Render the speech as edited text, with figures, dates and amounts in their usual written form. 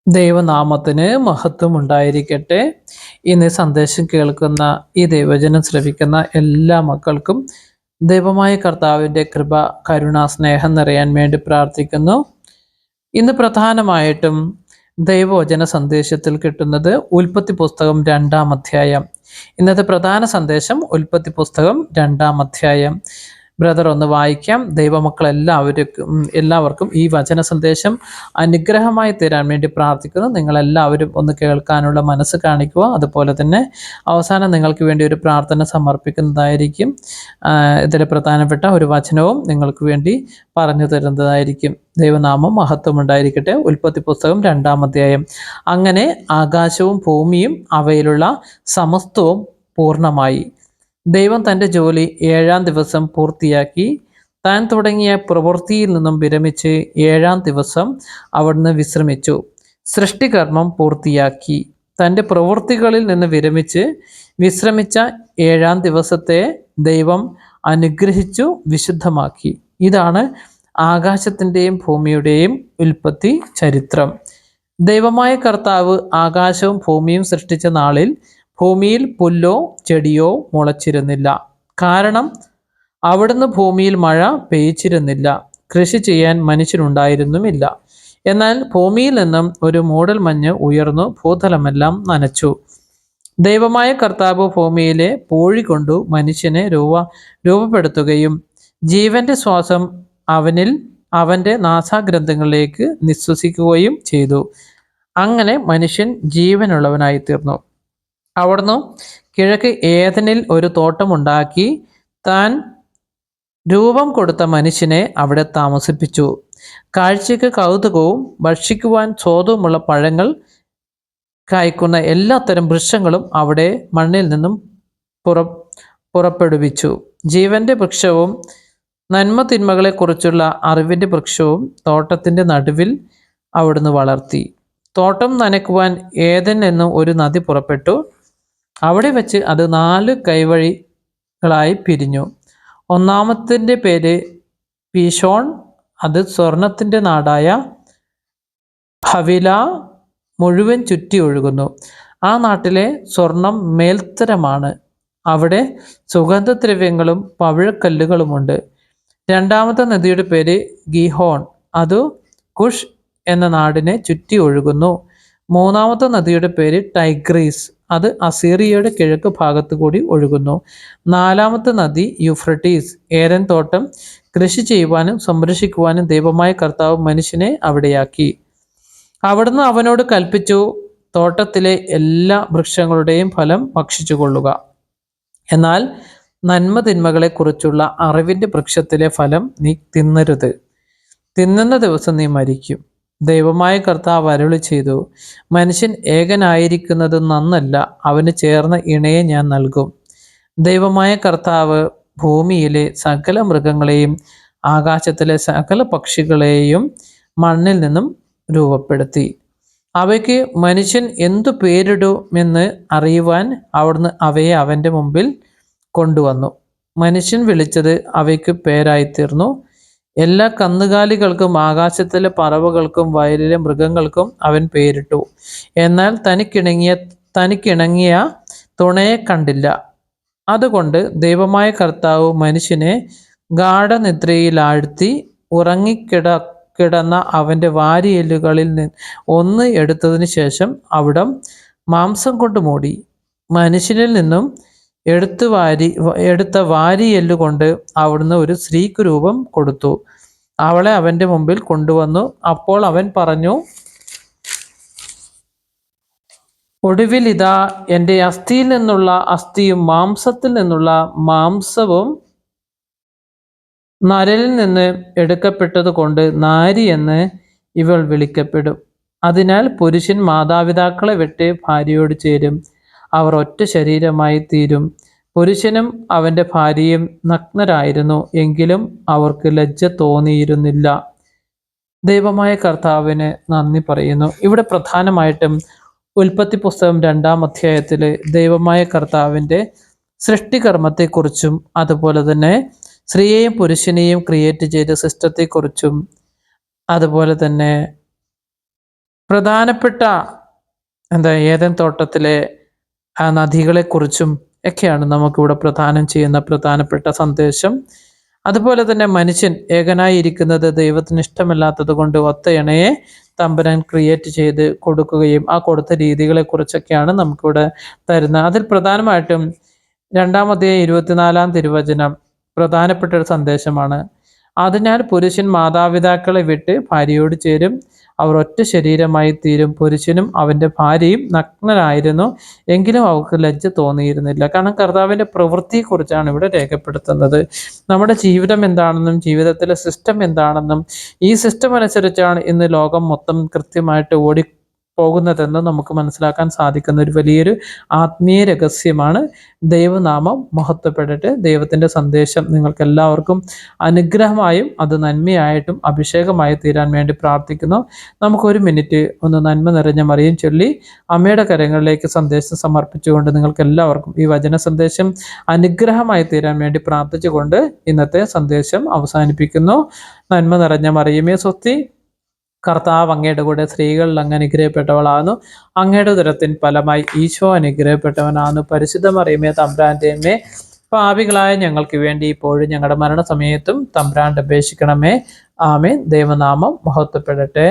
ദൈവനാമത്തിന് മഹത്വം ഉണ്ടായിരിക്കട്ടെ. ഇന്ന് സന്ദേശം കേൾക്കുന്ന ഈ ദൈവജനം ശ്രവിക്കുന്ന എല്ലാ മക്കൾക്കും ദൈവമായ കർത്താവിൻ്റെ കൃപ, കരുണ, സ്നേഹം നിറയാൻ വേണ്ടി പ്രാർത്ഥിക്കുന്നു. ഇന്ന് പ്രധാനമായിട്ടും ദൈവവചന സന്ദേശത്തിൽ കിട്ടുന്നത് ഉൽപ്പത്തി പുസ്തകം 2-ാം അധ്യായം. ഇന്നത്തെ പ്രധാന സന്ദേശം ഉൽപ്പത്തി പുസ്തകം 2-ാം അധ്യായം. ബ്രദർ ഒന്ന് വായിക്കാം. ദൈവമക്കൾ എല്ലാവർക്കും ഈ വചന സന്ദേശം അനുഗ്രഹമായി തീരാൻ വേണ്ടി പ്രാർത്ഥിക്കുന്നു. നിങ്ങളെല്ലാവരും ഒന്ന് കേൾക്കാനുള്ള മനസ്സ് കാണിക്കുക. അതുപോലെ തന്നെ അവസാനം നിങ്ങൾക്ക് വേണ്ടി ഒരു പ്രാർത്ഥന സമർപ്പിക്കുന്നതായിരിക്കും. ഇതിൽ പ്രധാനപ്പെട്ട ഒരു വചനവും നിങ്ങൾക്ക് വേണ്ടി പറഞ്ഞു തരുന്നതായിരിക്കും. ദൈവനാമം മഹത്വമുണ്ടായിരിക്കട്ടെ. ഉൽപ്പത്തി പുസ്തകം 2-ാം അധ്യായം. അങ്ങനെ ആകാശവും ഭൂമിയും അവയിലുള്ള സമസ്തവും പൂർണ്ണമായി. ദൈവം തൻ്റെ ജോലി 7-ാം ദിവസം പൂർത്തിയാക്കി. താൻ തുടങ്ങിയ പ്രവൃത്തിയിൽ നിന്നും വിരമിച്ച് 7-ാം ദിവസം അവിടുന്ന് വിശ്രമിച്ചു. സൃഷ്ടികർമ്മം പൂർത്തിയാക്കി. തൻ്റെ പ്രവൃത്തികളിൽ നിന്ന് വിശ്രമിച്ച 7-ാം ദിവസത്തെ ദൈവം അനുഗ്രഹിച്ചു വിശുദ്ധമാക്കി. ഇതാണ് ആകാശത്തിൻ്റെയും ഭൂമിയുടെയും ഉൽപ്പത്തി ചരിത്രം. ദൈവമായ കർത്താവ് ആകാശവും ഭൂമിയും സൃഷ്ടിച്ച നാളിൽ ഭൂമിയിൽ പുല്ലോ ചെടിയോ മുളച്ചിരുന്നില്ല. കാരണം അവിടുന്ന് ഭൂമിയിൽ മഴ പെയ്ച്ചിരുന്നില്ല. കൃഷി ചെയ്യാൻ മനുഷ്യനുണ്ടായിരുന്നുമില്ല. എന്നാൽ ഭൂമിയിൽ നിന്നും ഒരു മൂടൽ മഞ്ഞ് ഉയർന്നു ഭൂതലമെല്ലാം നനച്ചു. ദൈവമായ കർത്താവ് ഭൂമിയിലെ പൂഴി കൊണ്ടു മനുഷ്യനെ രൂപപ്പെടുത്തുകയും ജീവന്റെ ശ്വാസം അവൻ്റെ നാസാഗ്രന്ഥങ്ങളിലേക്ക് നിശ്വസിക്കുകയും ചെയ്തു. അങ്ങനെ മനുഷ്യൻ ജീവനുള്ളവനായി തീർന്നു. അവിടുന്ന് കിഴക്ക് ഏദനിൽ ഒരു തോട്ടമുണ്ടാക്കി താൻ രൂപം കൊടുത്ത മനുഷ്യനെ അവിടെ താമസിപ്പിച്ചു. കാഴ്ചയ്ക്ക് കൗതുകവും ഭക്ഷിക്കുവാൻ സ്വാദുമുള്ള പഴങ്ങൾ കായ്ക്കുന്ന എല്ലാത്തരം വൃക്ഷങ്ങളും അവിടെ മണ്ണിൽ നിന്നും പുറപ്പെടുവിച്ചു. ജീവന്റെ വൃക്ഷവും നന്മ തിന്മകളെക്കുറിച്ചുള്ള അറിവിൻ്റെ വൃക്ഷവും തോട്ടത്തിൻ്റെ നടുവിൽ അവിടുന്ന് വളർത്തി. തോട്ടം നനയ്ക്കുവാൻ ഏദൻ എന്നും ഒരു നദി പുറപ്പെട്ടു. അവിടെ വെച്ച് അത് 4 കൈവഴികളായി പിരിഞ്ഞു. ഒന്നാമത്തിൻ്റെ പേര് പീശോൺ. അത് സ്വർണത്തിൻ്റെ നാടായ ഹവില മുഴുവൻ ചുറ്റി ഒഴുകുന്നു. ആ നാട്ടിലെ സ്വർണം മേൽത്തരമാണ്. അവിടെ സുഗന്ധദ്രവ്യങ്ങളും പവിഴക്കല്ലുകളുമുണ്ട്. രണ്ടാമത്തെ നദിയുടെ പേര് ഗിഹോൺ. അത് കുഷ് എന്ന നാടിനെ ചുറ്റി ഒഴുകുന്നു. മൂന്നാമത്തെ നദിയുടെ പേര് ടൈഗ്രീസ്. അത് അസീറിയയുടെ കിഴക്ക് ഭാഗത്തു കൂടി ഒഴുകുന്നു. 4-ാമത്തെ നദി യൂഫ്രട്ടീസ്. ഏദൻ തോട്ടം കൃഷി ചെയ്യുവാനും സംരക്ഷിക്കുവാനും ദൈവമായ കർത്താവ് മനുഷ്യനെ അവിടെയാക്കി. അവിടുന്ന് അവനോട് കൽപ്പിച്ചു, തോട്ടത്തിലെ എല്ലാ വൃക്ഷങ്ങളുടെയും ഫലം ഭക്ഷിച്ചു കൊള്ളുക. എന്നാൽ നന്മ തിന്മകളെക്കുറിച്ചുള്ള അറിവിൻ്റെ വൃക്ഷത്തിലെ ഫലം നീ തിന്നരുത്. തിന്നുന്ന ദിവസം നീ മരിക്കും. ദൈവമായ കർത്താവ് അരുളി ചെയ്തു, മനുഷ്യൻ ഏകനായിരിക്കുന്നത് നന്നല്ല. അവന് ചേർന്ന ഇണയെ ഞാൻ നൽകും. ദൈവമായ കർത്താവ് ഭൂമിയിലെ സകല മൃഗങ്ങളെയും ആകാശത്തിലെ സകല പക്ഷികളെയും മണ്ണിൽ നിന്നും രൂപപ്പെടുത്തി. അവയ്ക്ക് മനുഷ്യൻ എന്തു പേരിടുമെന്ന് അറിയുവാൻ അവിടുന്ന് അവയെ അവൻ്റെ മുമ്പിൽ കൊണ്ടുവന്നു. മനുഷ്യൻ വിളിച്ചത് അവയ്ക്ക് പേരായിത്തീർന്നു. എല്ലാ കന്നുകാലികൾക്കും ആകാശത്തിലെ പറവകൾക്കും വയലിലെ മൃഗങ്ങൾക്കും അവൻ പേരിട്ടു. എന്നാൽ തനിക്കിണങ്ങിയ തുണയെ കണ്ടില്ല. അതുകൊണ്ട് ദൈവമായ കർത്താവ് മനുഷ്യനെ ഗാഢനിദ്രയിലാഴ്ത്തി ഉറങ്ങിക്കിടന്ന അവൻ്റെ വാരിയെല്ലുകളിൽ ഒന്ന് എടുത്തതിന് ശേഷം അവിടം മാംസം കൊണ്ട് മൂടി. മനുഷ്യനിൽ നിന്നും എടുത്ത വാരിയെല്ലുകൊണ്ട് അവിടുന്ന് ഒരു സ്ത്രീക്ക് രൂപം കൊടുത്തു. അവളെ അവൻ്റെ മുമ്പിൽ കൊണ്ടുവന്നു. അപ്പോൾ അവൻ പറഞ്ഞു, ഒടുവിൽ ഇതാ എൻ്റെ അസ്ഥിയിൽ നിന്നുള്ള അസ്ഥിയും മാംസത്തിൽ നിന്നുള്ള മാംസവും നരലിൽ നിന്ന് എടുക്കപ്പെട്ടത് കൊണ്ട് നാരി എന്ന് ഇവൾ വിളിക്കപ്പെടും. അതിനാൽ പുരുഷൻ മാതാപിതാക്കളെ വിട്ട് ഭാര്യയോട് ചേരും. അവർ ഒറ്റ ശരീരമായി തീരും. പുരുഷനും അവൻ്റെ ഭാര്യയും നഗ്നരായിരുന്നു. എങ്കിലും അവർക്ക് ലജ്ജ തോന്നിയിരുന്നില്ല. ദൈവമായ കർത്താവിന് നന്ദി പറയുന്നു. ഇവിടെ പ്രധാനമായിട്ടും ഉൽപ്പത്തി പുസ്തകം 2-ാം അധ്യായത്തിൽ ദൈവമായ കർത്താവിൻ്റെ സൃഷ്ടികർമ്മത്തെക്കുറിച്ചും അതുപോലെ തന്നെ സ്ത്രീയെയും പുരുഷനെയും ക്രിയേറ്റ് ചെയ്ത സിസ്റ്റത്തെക്കുറിച്ചും അതുപോലെ തന്നെ പ്രധാനപ്പെട്ട ഏദൻ തോട്ടത്തിലെ ആ നദികളെക്കുറിച്ചും ഒക്കെയാണ് നമുക്കിവിടെ പ്രദാനം ചെയ്യുന്ന പ്രധാനപ്പെട്ട സന്ദേശം. അതുപോലെ തന്നെ മനുഷ്യൻ ഏകനായി ഇരിക്കുന്നത് ദൈവത്തിന് ഇഷ്ടമല്ലാത്തത് കൊണ്ട് ഒത്ത ഇണയെ തമ്പുരാൻ ക്രിയേറ്റ് ചെയ്ത് കൊടുക്കുകയും ആ കൊടുത്ത രീതികളെ കുറിച്ചൊക്കെയാണ് നമുക്കിവിടെ തരുന്നത്. അതിൽ പ്രധാനമായിട്ടും 2-ാം അധ്യായം 24-ാം തിരുവചനം പ്രധാനപ്പെട്ട ഒരു സന്ദേശമാണ്. അതിനാൽ പുരുഷൻ മാതാപിതാക്കളെ വിട്ട് ഭാര്യയോട് ചേരും, അവർ ഒറ്റ ശരീരമായി തീരും. പുരുഷനും അവൻ്റെ ഭാര്യയും നഗ്നരായിരുന്നു, എങ്കിലും അവർക്ക് ലജ്ജ തോന്നിയിരുന്നില്ല. കാരണം കർത്താവിൻ്റെ പ്രവൃത്തിയെക്കുറിച്ചാണ് ഇവിടെ രേഖപ്പെടുത്തുന്നത്. നമ്മുടെ ജീവിതം എന്താണെന്നും ജീവിതത്തിലെ സിസ്റ്റം എന്താണെന്നും ഈ സിസ്റ്റം അനുസരിച്ചാണ് ഇന്ന് ലോകം മൊത്തം കൃത്യമായിട്ട് പോകുന്നതെന്ന് നമുക്ക് മനസ്സിലാക്കാൻ സാധിക്കുന്ന ഒരു വലിയൊരു ആത്മീയ രഹസ്യമാണ്. ദൈവനാമം മഹത്വപ്പെടട്ടെ. ദൈവത്തിൻ്റെ സന്ദേശം നിങ്ങൾക്ക് എല്ലാവർക്കും അനുഗ്രഹമായും അത് നന്മയായിട്ടും അഭിഷേകമായി തീരാൻ വേണ്ടി പ്രാർത്ഥിക്കുന്നു. നമുക്കൊരു മിനിറ്റ് ഒന്ന് നന്മ നിറഞ്ഞ മറിയം ചൊല്ലി അമ്മയുടെ കരങ്ങളിലേക്ക് സന്ദേശം സമർപ്പിച്ചുകൊണ്ട് നിങ്ങൾക്ക് എല്ലാവർക്കും ഈ വചന സന്ദേശം അനുഗ്രഹമായി തീരാൻ വേണ്ടി പ്രാർത്ഥിച്ചുകൊണ്ട് ഇന്നത്തെ സന്ദേശം അവസാനിപ്പിക്കുന്നു. നന്മ നിറഞ്ഞ മറിയമേ സ്വസ്തി, കർത്താവ് അങ്ങയുടെ കൂടെ സ്ത്രീകളിൽ അങ്ങ് അനുഗ്രഹിക്കപ്പെട്ടവളാകുന്നു, അങ്ങയുടെ ഉദരത്തിൻ ഫലമായി ഈശോ അനുഗ്രഹിക്കപ്പെട്ടവനാകുന്നു. പരിശുദ്ധ മറിയമേ തമ്പുരാന്റെ അമ്മേ, പാപികളായ ഞങ്ങൾക്ക് വേണ്ടി ഇപ്പോഴും ഞങ്ങളുടെ മരണസമയത്തും തമ്പുരാൻ അപേക്ഷിക്കണമേ. ആമേൻ. ദൈവനാമം മഹത്വപ്പെടട്ടെ.